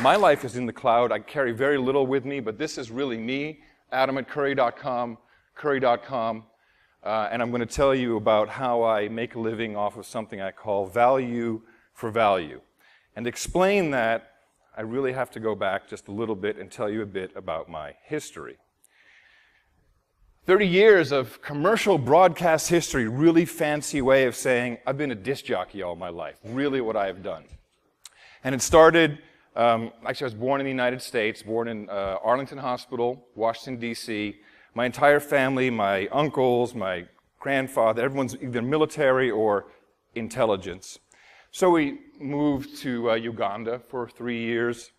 My life is in the cloud. I carry very little with me, but this is really me, Adam at Curry.com, Curry.com, and I'm going to tell you about how I make a living off of something I call value for value. And to explain that, I really have to go back just a little bit and tell you a bit about my history. 30 years of commercial broadcast history, really fancy way of saying I've been a disc jockey all my life, really what I have done. And it started, actually I was born in the United States, born in Arlington Hospital, Washington, D.C. My entire family, my uncles, my grandfather, everyone's either military or intelligence. So we moved to Uganda for 3 years,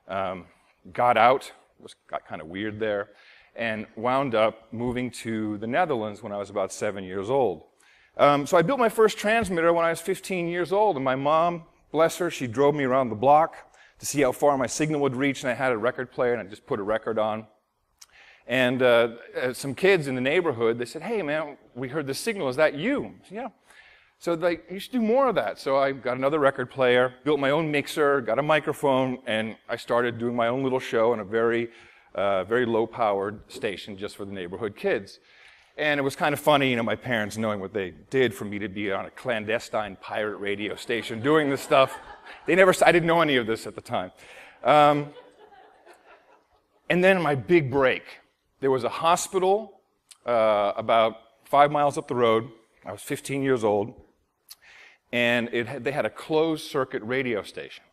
got out, got kind of weird there, and wound up moving to the Netherlands when I was about 7 years old. So I built my first transmitter when I was 15 years old, and my mom, bless her, she drove me around the block to see how far my signal would reach, and I had a record player, and I just put a record on. And some kids in the neighborhood, they said, "Hey, man, we heard the signal. Is that you?" I said, "Yeah." So you should do more of that. So I got another record player, built my own mixer, got a microphone, and I started doing my own little show on a very low-powered station just for the neighborhood kids. And it was kind of funny, my parents knowing what they did for me to be on a clandestine pirate radio station doing this stuff. I didn't know any of this at the time. And then my big break. There was a hospital about 5 miles up the road. I was 15 years old. And they had a closed-circuit radio station.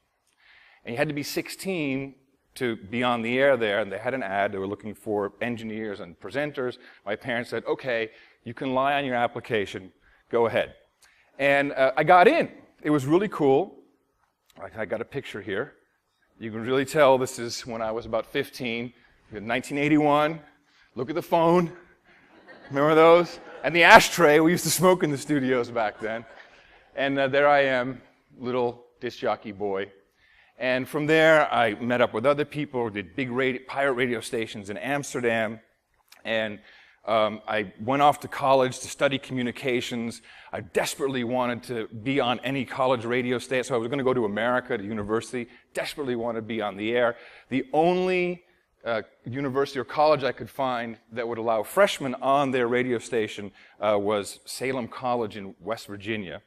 And you had to be 16 to be on the air there, and they had an ad. They were looking for engineers and presenters. My parents said, "Okay, you can lie on your application. Go ahead." And I got in. It was really cool. I got a picture here. You can really tell this is when I was about 15, in 1981. Look at the phone. Remember those? And the ashtray. We used to smoke in the studios back then. And there I am, little disc jockey boy. And from there, I met up with other people, did big pirate radio stations in Amsterdam, and I went off to college to study communications. I desperately wanted to be on any college radio station, so I was going to go to America, to university, desperately wanted to be on the air. The only university or college I could find that would allow freshmen on their radio station was Salem College in West Virginia,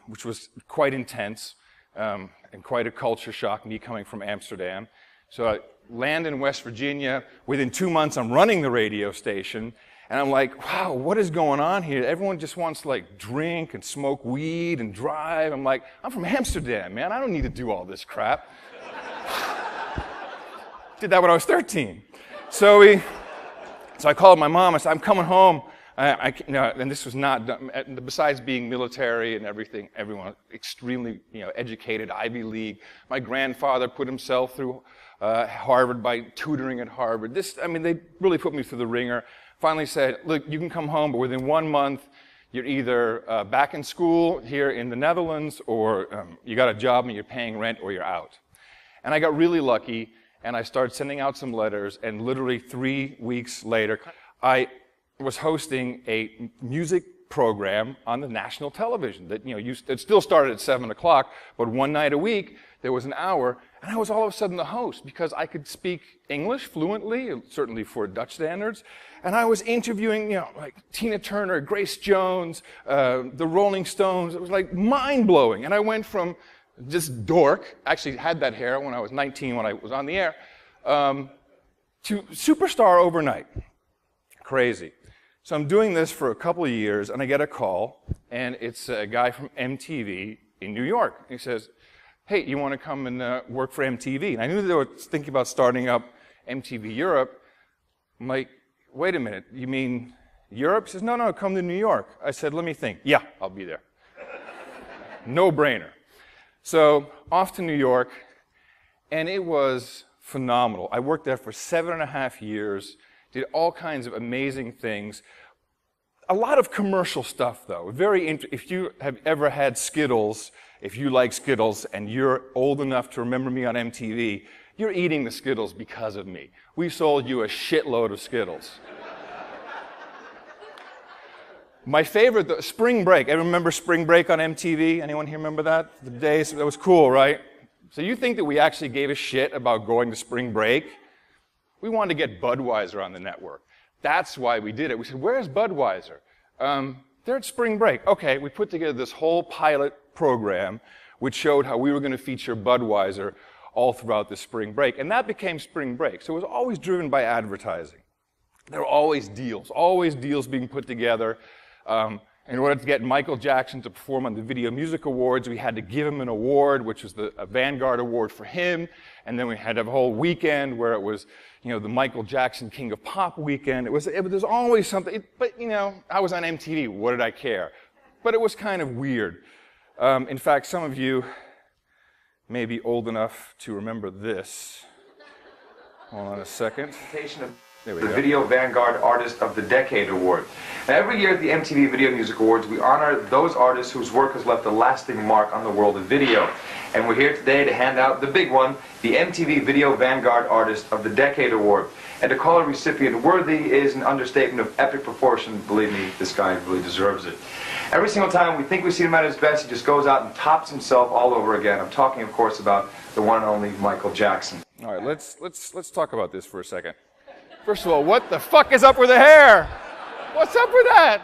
which was quite intense. And quite a culture shock, me coming from Amsterdam. So I land in West Virginia. Within 2 months, I'm running the radio station. And I'm like, wow, what is going on here? Everyone just wants to drink and smoke weed and drive. I'm like, I'm from Amsterdam, man. I don't need to do all this crap. Did that when I was 13. So I called my mom. I said, "I'm coming home." And this was not done, besides being military and everything, everyone extremely educated, Ivy League. My grandfather put himself through Harvard by tutoring at Harvard. They really put me through the ringer. Finally said, "Look, you can come home, but within 1 month, you're either back in school here in the Netherlands, or you got a job and you're paying rent, or you're out." And I got really lucky, and I started sending out some letters, and literally 3 weeks later, I was hosting a music program on the national television that it still started at 7 o'clock, but one night a week there was an hour, and I was all of a sudden the host because I could speak English fluently, certainly for Dutch standards, and I was interviewing Tina Turner, Grace Jones, the Rolling Stones. It was mind-blowing, and I went from just dork, actually had that hair when I was 19 when I was on the air, to superstar overnight. Crazy. So I'm doing this for a couple of years, and I get a call, and it's a guy from MTV in New York. He says, "Hey, you want to come and work for MTV?" And I knew they were thinking about starting up MTV Europe. I'm like, "Wait a minute, you mean Europe?" He says, No, come to New York. I said, "Let me think." "Yeah, I'll be there." No brainer. So off to New York, and it was phenomenal. I worked there for 7.5 years. Did all kinds of amazing things. A lot of commercial stuff, though. If you have ever had Skittles, if you like Skittles and you're old enough to remember me on MTV, you're eating the Skittles because of me. We sold you a shitload of Skittles. My favorite, Spring Break. Ever remember Spring Break on MTV? Anyone here remember that? The days, that was cool, right? So you think that we actually gave a shit about going to spring break? We wanted to get Budweiser on the network. That's why we did it. We said, where's Budweiser? They're at spring break. Okay, we put together this whole pilot program which showed how we were going to feature Budweiser all throughout the spring break. And that became spring break. So it was always driven by advertising. There were always deals being put together. In order to get Michael Jackson to perform on the Video Music Awards, we had to give him an award, which was a Vanguard Award for him. And then we had a whole weekend where it was, the Michael Jackson King of Pop weekend. There's always something. But, I was on MTV. What did I care? But it was kind of weird. In fact, some of you may be old enough to remember this. Hold on a second. The Video Vanguard Artist of the Decade Award. Now, every year at the MTV Video Music Awards, we honor those artists whose work has left a lasting mark on the world of video. And we're here today to hand out the big one, the MTV Video Vanguard Artist of the Decade Award. And to call a recipient worthy is an understatement of epic proportion. Believe me, this guy really deserves it. Every single time we think we see him at his best, he just goes out and tops himself all over again. I'm talking, of course, about the one and only Michael Jackson. All right, let's talk about this for a second. First of all, what the fuck is up with the hair? What's up with that?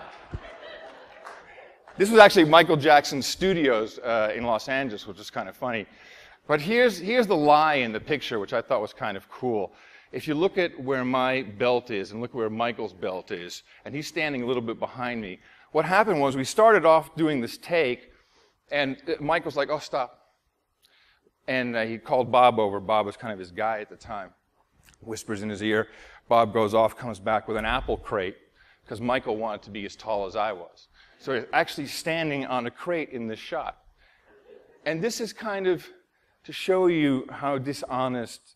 This was actually Michael Jackson's studios in Los Angeles, which is kind of funny. But here's the lie in the picture, which I thought was kind of cool. If you look at where my belt is and look where Michael's belt is, and he's standing a little bit behind me, what happened was we started off doing this take, and Michael's like, oh, stop. And he called Bob over. Bob was kind of his guy at the time. Whispers in his ear. Bob goes off, comes back with an apple crate, because Michael wanted to be as tall as I was. So he's actually standing on a crate in this shot. And this is kind of to show you how dishonest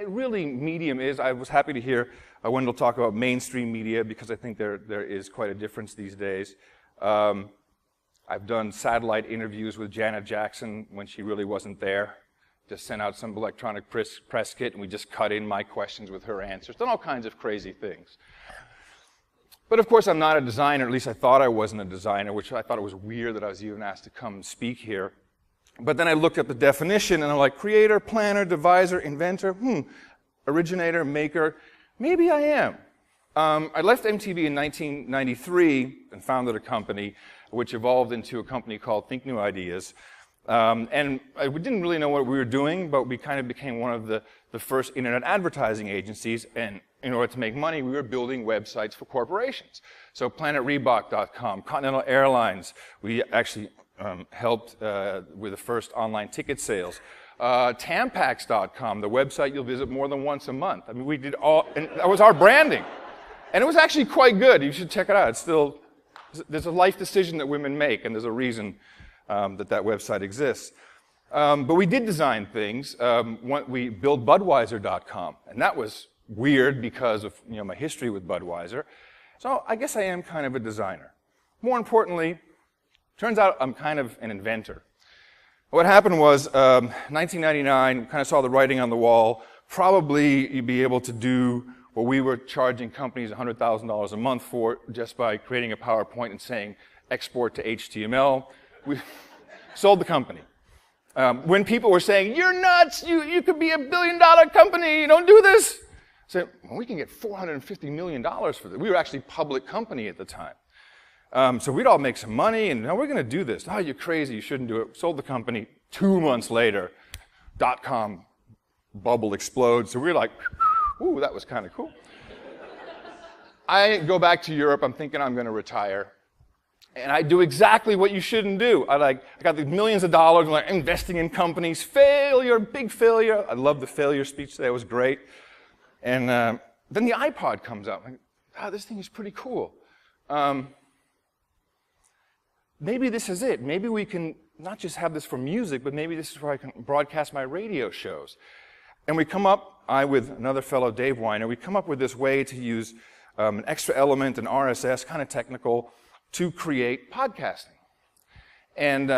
really medium is. I was happy to hear Wendell talk about mainstream media, because I think there is quite a difference these days. I've done satellite interviews with Janet Jackson when she really wasn't there. Just sent out some electronic press kit, and we just cut in my questions with her answers. Done all kinds of crazy things. But of course, I'm not a designer. At least I thought I wasn't a designer, which I thought it was weird that I was even asked to come and speak here. But then I looked at the definition, and I'm like, creator, planner, deviser, inventor, originator, maker. Maybe I am. I left MTV in 1993 and founded a company which evolved into a company called Think New Ideas. And we didn't really know what we were doing, but we kind of became one of the first internet advertising agencies. And in order to make money, we were building websites for corporations. So PlanetReebok.com, Continental Airlines, we actually helped with the first online ticket sales. Tampax.com, the website you'll visit more than once a month. I mean, we did all, and that was our branding. And it was actually quite good. You should check it out. It's still, there's a life decision that women make, and there's a reason that website exists. But we did design things. We built Budweiser.com, and that was weird because of my history with Budweiser. So I guess I am kind of a designer. More importantly, turns out I'm kind of an inventor. What happened was, 1999, kind of saw the writing on the wall. Probably you'd be able to do what we were charging companies $100,000 a month for just by creating a PowerPoint and saying export to HTML. We sold the company. When people were saying, you're nuts, you could be $1 billion company, don't do this. I said, well, we can get $450 million for this. We were actually a public company at the time. So we'd all make some money, and now we're going to do this. Oh, you're crazy, you shouldn't do it. Sold the company. 2 months later, .com bubble explodes. So we're like, ooh, that was kind of cool. I go back to Europe. I'm thinking I'm going to retire. And I do exactly what you shouldn't do. I got these millions of dollars, and I'm investing in companies. Failure, big failure. I love the failure speech today. It was great. And then the iPod comes out. I'm like, oh, this thing is pretty cool. Maybe this is it. Maybe we can not just have this for music, but maybe this is where I can broadcast my radio shows. And we come up, I with another fellow, Dave Weiner, we come up with this way to use an extra element, an RSS, kind of technical, to create podcasting. And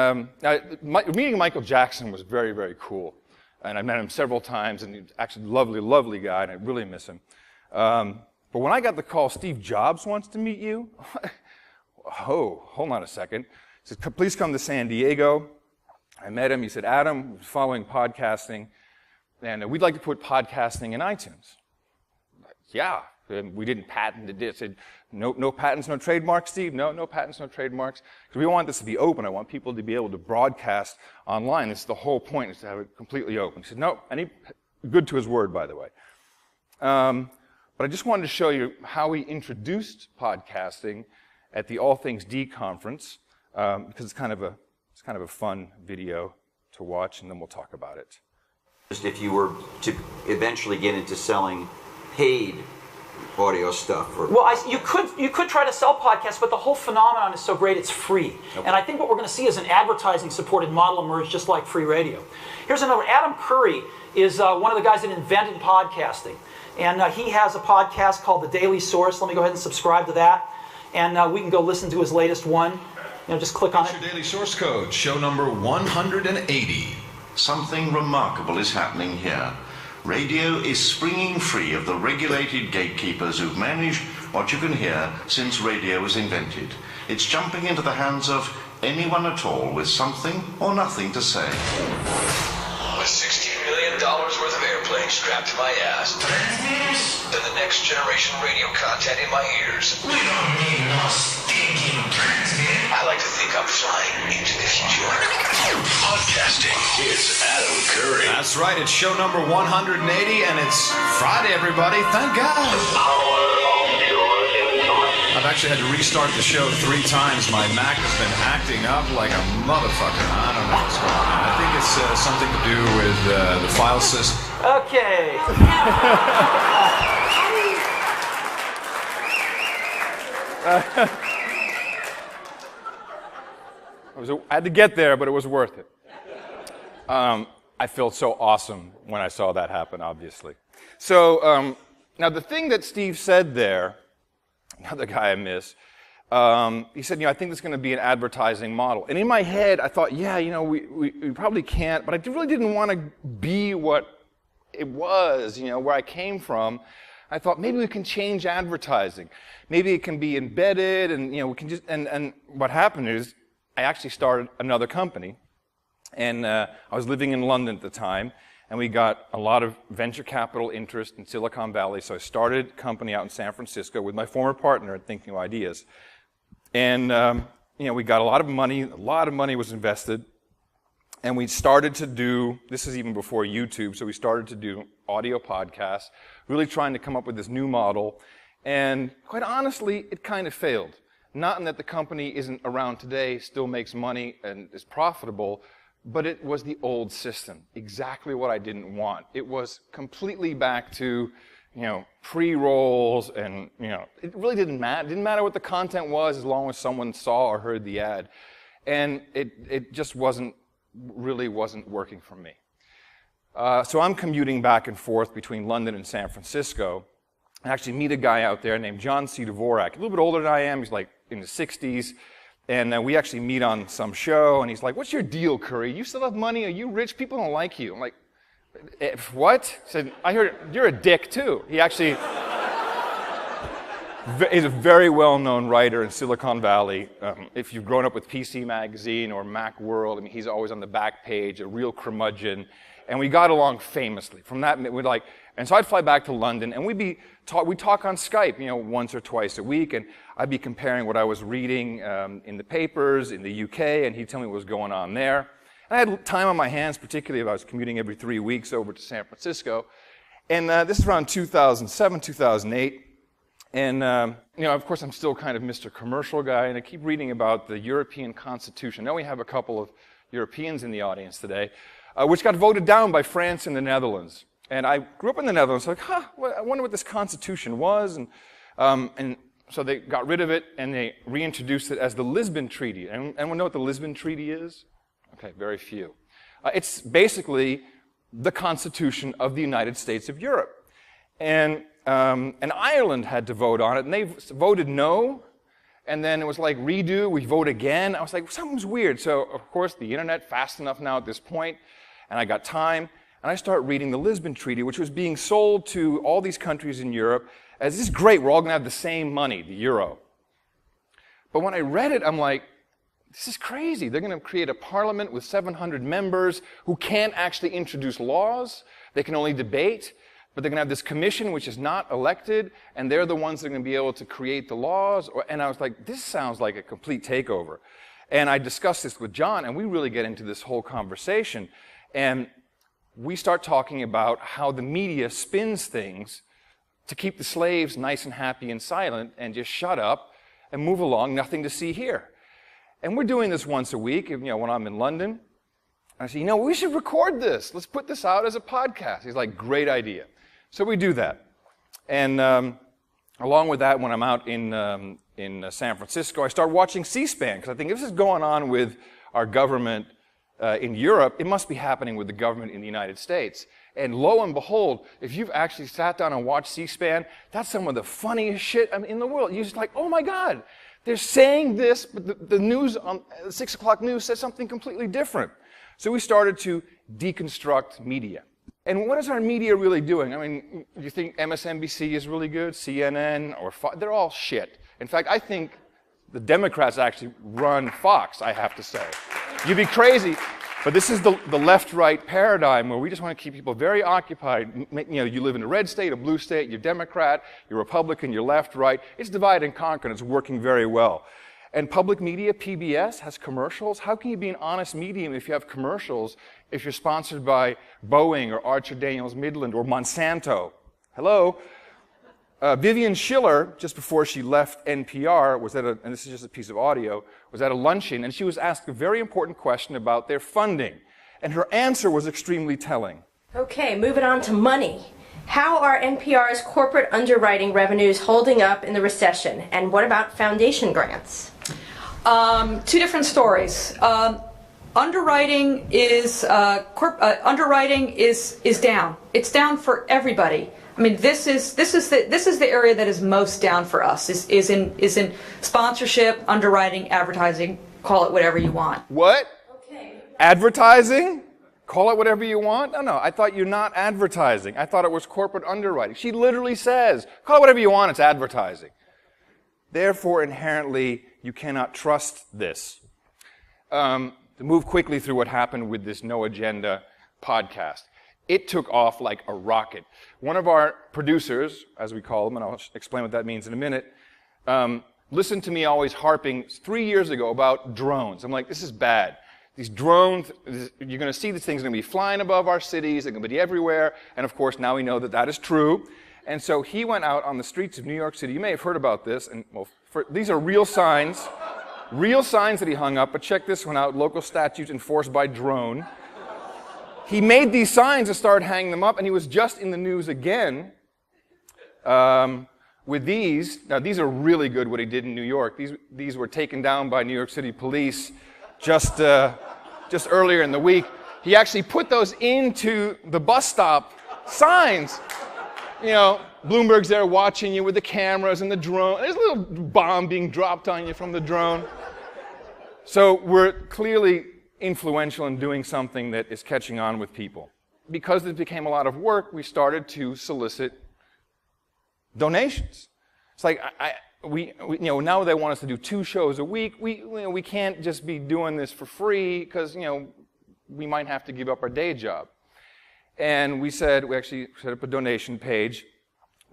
meeting Michael Jackson was very, very cool. And I met him several times, and he's actually a lovely, lovely guy, and I really miss him. But when I got the call, Steve Jobs wants to meet you, oh, hold on a second. He said, please come to San Diego. I met him. He said, Adam, we're following podcasting, and we'd like to put podcasting in iTunes. Like, yeah. And we didn't patent it. I said, no patents, no trademarks, Steve? No patents, no trademarks. Because we want this to be open. I want people to be able to broadcast online. This is the whole point, is to have it completely open. He said, no, good to his word, by the way. But I just wanted to show you how we introduced podcasting at the All Things D conference, because it's kind of a fun video to watch, and then we'll talk about it. Just if you were to eventually get into selling paid audio stuff, or you could try to sell podcasts, but the whole phenomenon is so great it's free. Okay. And I think what we're going to see is an advertising supported model emerge, just like free radio. Here's another. Adam Curry is one of the guys that invented podcasting, and he has a podcast called The Daily Source. Let me go ahead and subscribe to that, and we can go listen to his latest one. Just click on it. Your Daily Source Code, show number 180. Something remarkable is happening here. Radio is springing free of the regulated gatekeepers who've managed what you can hear since radio was invented. It's jumping into the hands of anyone at all with something or nothing to say. With $16 million worth of airplane strapped to my ass, then the next generation radio content in my ears. We don't need no stinking transmit. I like to think I'm flying into the future. Podcasting is Adam Curry. That's right, it's show number 180, and it's Friday, everybody. Thank God. I've actually had to restart the show 3 times. My Mac has been acting up like a motherfucker. I don't know what's going on. I think it's something to do with the file system. Okay. I had to get there, but it was worth it. I felt so awesome when I saw that happen, obviously. So now the thing that Steve said there, another guy I miss, he said, I think this is going to be an advertising model. And in my head, I thought, we probably can't, but I really didn't want to be what it was, where I came from. I thought maybe we can change advertising. Maybe it can be embedded, and we can just. And what happened is, I actually started another company, and I was living in London at the time, and we got a lot of venture capital interest in Silicon Valley. So I started a company out in San Francisco with my former partner at Think New Ideas, and we got a lot of money. A lot of money was invested, and we started to do. This is even before YouTube, so we started to do audio podcasts, really trying to come up with this new model. And quite honestly, it kind of failed. Not in that the company isn't around today, still makes money and is profitable, but it was the old system, exactly what I didn't want. It was completely back to, pre-rolls, and, it really didn't matter. It didn't matter what the content was as long as someone saw or heard the ad. And it just really wasn't working for me. So I'm commuting back and forth between London and San Francisco. I actually meet a guy out there named John C. Dvorak, a little bit older than I am. He's like in his 60s. And we actually meet on some show, and he's like, "What's your deal, Curry? You still have money? Are you rich? People don't like you." I'm like, "What?" He said, "I heard you're a dick, too." He actually is a very well-known writer in Silicon Valley. If you've grown up with PC Magazine or Macworld, he's always on the back page, a real curmudgeon. And we got along famously. From that, and so I'd fly back to London, and we'd talk on Skype, once or twice a week, and I'd be comparing what I was reading in the papers in the UK, and he'd tell me what was going on there. And I had time on my hands, particularly if I was commuting every 3 weeks over to San Francisco. And this is around 2007, 2008. And, of course, I'm still kind of Mr. Commercial guy, and I keep reading about the European Constitution. Now we have a couple of Europeans in the audience today, which got voted down by France and the Netherlands. And I grew up in the Netherlands, so I wonder what this Constitution was. And so they got rid of it, and they reintroduced it as the Lisbon Treaty. Anyone know what the Lisbon Treaty is? Okay, very few. It's basically the Constitution of the United States of Europe. And Ireland had to vote on it, and they voted no. And then it was like, redo, we vote again. I was like, something's weird. So, of course, the internet, fast enough now at this point, and I got time, and I start reading the Lisbon Treaty, which was being sold to all these countries in Europe as, this is great, we're all going to have the same money, the euro. But when I read it, I'm like, this is crazy. They're going to create a parliament with 700 members who can't actually introduce laws. They can only debate. But they're going to have this commission which is not elected, and they're the ones that are going to be able to create the laws. And I was like, this sounds like a complete takeover. And I discussed this with John, and we really get into this whole conversation. And we start talking about how the media spins things to keep the slaves nice and happy and silent and just shut up and move along, nothing to see here. And we're doing this once a week, when I'm in London. I say, we should record this. Let's put this out as a podcast. He's like, great idea. So we do that. And along with that, when I'm out in San Francisco, I start watching C-SPAN, because I think if this is going on with our government in Europe, it must be happening with the government in the United States. And lo and behold, if you've actually sat down and watched C-SPAN, that's some of the funniest shit in the world. You're just like, oh my God, they're saying this, but the news, the 6 o'clock news says something completely different. So we started to deconstruct media. And what is our media really doing? I mean, you think MSNBC is really good, CNN, or Fox? They're all shit. In fact, I think the Democrats actually run Fox, I have to say. You'd be crazy, but this is the left-right paradigm where we just want to keep people very occupied. You live in a red state, a blue state, you're Democrat, you're Republican, you're left, right. It's divide and conquer, and it's working very well. And public media, PBS, has commercials. How can you be an honest medium if you have commercials, if you're sponsored by Boeing or Archer Daniels Midland or Monsanto? Hello? Vivian Schiller, just before she left NPR, and this is just a piece of audio, was at a luncheon, and she was asked a very important question about their funding. And her answer was extremely telling. Okay, moving on to money. How are NPR's corporate underwriting revenues holding up in the recession? And what about foundation grants? Two different stories. Underwriting is down. It's down for everybody. I mean, this is the area that is most down for us. Is in sponsorship, underwriting, advertising. Call it whatever you want. What? Okay. Advertising? Call it whatever you want? No, I thought you're not advertising. I thought it was corporate underwriting. She literally says, call it whatever you want, it's advertising. Therefore, inherently, you cannot trust this. To move quickly through what happened with this No Agenda podcast. It took off like a rocket. One of our producers, as we call them, and I'll explain what that means in a minute, listened to me always harping 3 years ago about drones. I'm like, this is bad. These drones, you're going to see these things are going to be flying above our cities, they're going to be everywhere, and of course now we know that that is true. And so he went out on the streets of New York City. You may have heard about this, and these are real signs that he hung up, but check this one out, local statutes enforced by drone. He made these signs and started hanging them up, and he was just in the news again with these. Now these are really good what he did in New York. These were taken down by New York City police just earlier in the week. He actually put those into the bus stop signs. Bloomberg's there watching you with the cameras and the drone. There's a little bomb being dropped on you from the drone. So we're clearly influential in doing something that is catching on with people. Because it became a lot of work, we started to solicit donations. It's like, now they want us to do 2 shows a week. We can't just be doing this for free because, we might have to give up our day job. And we actually set up a donation page,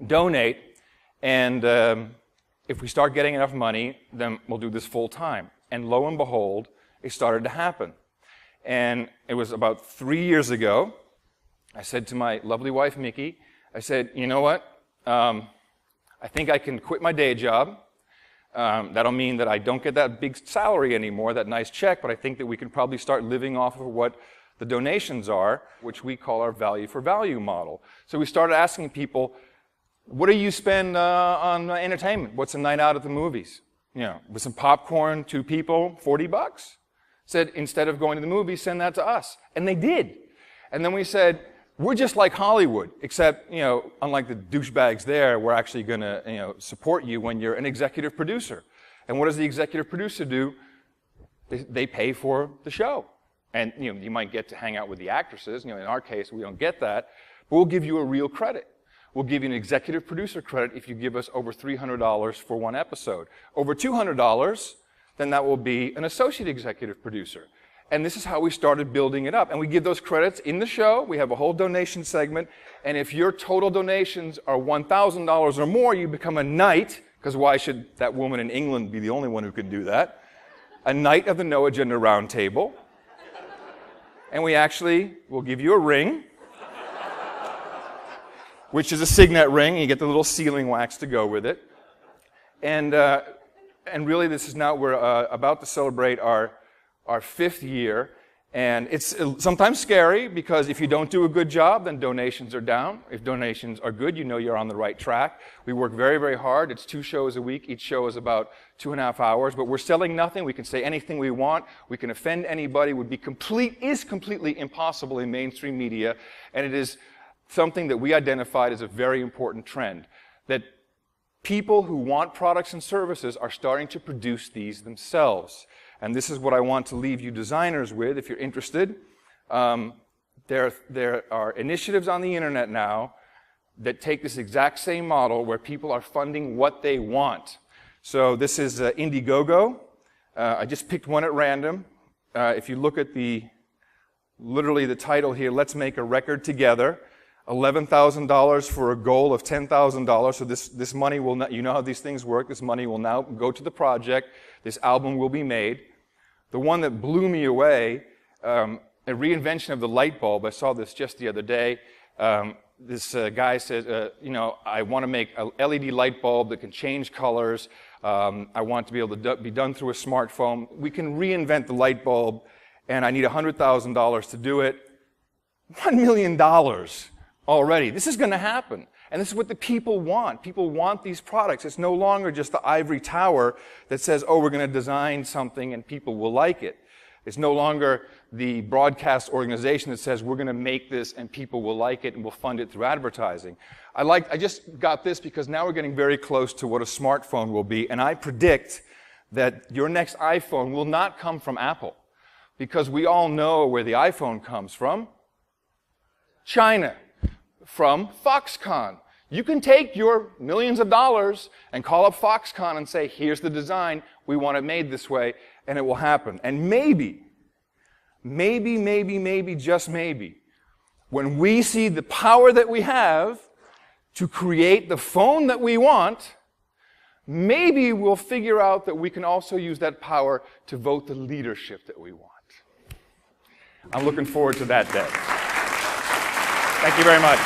donate, and if we start getting enough money, then we'll do this full time. And lo and behold, it started to happen. And it was about 3 years ago, I said to my lovely wife, Mickey, I said, you know what? I think I can quit my day job. That'll mean that I don't get that big salary anymore, that nice check, but I think that we can probably start living off of what the donations are, which we call our value for value model. So we started asking people, what do you spend on entertainment? What's a night out at the movies? With some popcorn, 2 people, $40. Said, instead of going to the movies, send that to us. And they did. And then we said, we're just like Hollywood, except, unlike the douchebags there, we're actually going to, support you when you're an executive producer. And what does the executive producer do? They pay for the show. And, you might get to hang out with the actresses. In our case, we don't get that. But we'll give you a real credit. We'll give you an executive producer credit if you give us over $300 for one episode. Over $200, then that will be an associate executive producer. And this is how we started building it up. And we give those credits in the show. We have a whole donation segment. And if your total donations are $1,000 or more, you become a knight, because why should that woman in England be the only one who can do that? A knight of the No Agenda Roundtable. And we actually will give you a ring, which is a signet ring, and you get the little sealing wax to go with it. And really, this is now, we're about to celebrate our 5th year. And it's sometimes scary, because if you don't do a good job, then donations are down. If donations are good, you know you're on the right track. We work very, very hard. It's 2 shows a week. Each show is about 2.5 hours. But we're selling nothing. We can say anything we want. We can offend anybody. Is completely impossible in mainstream media. And it is something that we identified as a very important trend. That people who want products and services are starting to produce these themselves. And this is what I want to leave you designers with, if you're interested. There are initiatives on the internet now that take this exact same model where people are funding what they want. So this is Indiegogo. I just picked one at random. If you look at literally the title here, Let's Make a Record Together. $11,000 for a goal of $10,000. So this money will not, you know how these things work. This money will now go to the project. This album will be made. The one that blew me away, a reinvention of the light bulb. I saw this just the other day. This guy says, I want to make a LED light bulb that can change colors. I want to be able to be done through a smartphone. We can reinvent the light bulb, and I need $100,000 to do it. $1 million already. This is going to happen. And this is what the people want. People want these products. It's no longer just the ivory tower that says, oh, we're going to design something and people will like it. It's no longer the broadcast organization that says, we're going to make this and people will like it and we'll fund it through advertising. I just got this because now we're getting very close to what a smartphone will be. And I predict that your next iPhone will not come from Apple, because we all know where the iPhone comes from. China. From Foxconn. You can take your millions of dollars and call up Foxconn and say, here's the design, we want it made this way, and it will happen. And maybe, just maybe, when we see the power that we have to create the phone that we want, maybe we'll figure out that we can also use that power to vote the leadership that we want. I'm looking forward to that day. Thank you very much.